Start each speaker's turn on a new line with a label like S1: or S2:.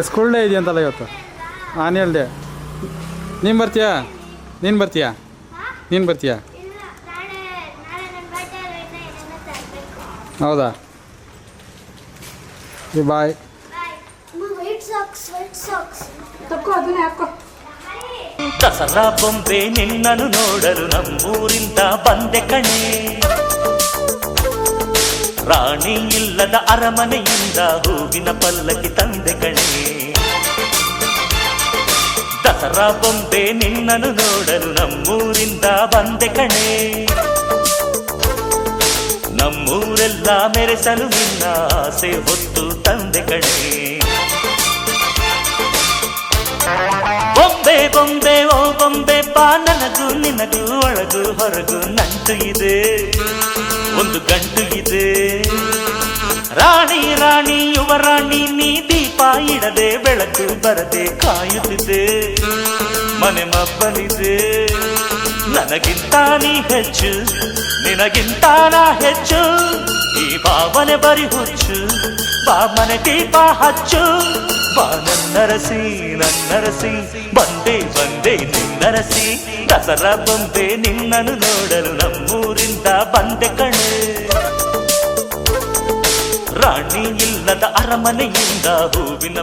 S1: School day ಇದೆಯಂತಲ್ಲ ಇವತ್ತು, annual day. ನೀನು ಬರ್ತೀಯಾ? ನೀನು ಬರ್ತೀಯಾ? ನೀನು ಬರ್ತೀಯಾ? ಹೌದಾ? ಬಾಯ್.
S2: ದಸರಾ ಬೊಂಬೆ ನಿನ್ನನ್ನು ನೋಡಲು ನಮ್ಮೂರಿಂದ ಬಂದೆ ಕಣೆ. ರಾಣಿ ಇಲ್ಲದ ಅರಮನೆಯಿಂದ ಹೂವಿನ ಪಲ್ಲಕ್ಕಿ ತಂದೆ ಕಣೆ. ದಸರಾ ಬೊಂಬೆ ನಿನ್ನನ್ನು ನೋಡಲು ನಮ್ಮೂರಿಂದ ಬಂದೆ ಕಣೆ. ನಮ್ಮೂರೆಲ್ಲ ಮೆರೆಸಲು ನಿನ್ನ ಆಸೆ ಹೊತ್ತು ತಂದೆ ಕಣೆ. ಬೊಂಬೆ ಬೊಂಬೆ ಓ ಬೊಂಬೆ ಬಾ, ನನಗೂ ನಿನಗೂ ಒಳಗೂ ಹೊರಗೂ ನಂಟು ಇದೆ, ಒಂದು ಗಂಟು ಇದೆ. ರಾಣಿ ರಾಣಿ ಯುವರಾಣಿ ನೀ ದೀಪ ಇಡದೆ ಬೆಳಕು ಬರದೆ ಕಾಯುತ್ತಿದೆ, ಮನೆ ಮಬ್ಬಲಿದೆ. ನನಗಿಂತ ನೀ ಹೆಚ್ಚು, ನಿನಗಿಂತ ನಾ ಹೆಚ್ಚು, ಈ ಭಾವನೆ ಬರಿ ಹುಚ್ಚು. ಬಾ ಮನೆ ದೀಪ ಹಚ್ಚು, ಬಾ ನನ್ನರಸಿ ನನ್ನರಸಿ, ಬಂದೆ ಬಂದೆ ನಿನ್ನರಸಿ. ದಸರಾ ಬೊಂಬೆ ನಿನ್ನನ್ನು ನೋಡಲು ನಮ್ಮೂರಿಂದ ಬಂದೆ ಕಣೆ. ರಾಣಿ ಇಲ್ಲದ ಅರಮನೆಯಿಂದ ಹೂವಿನ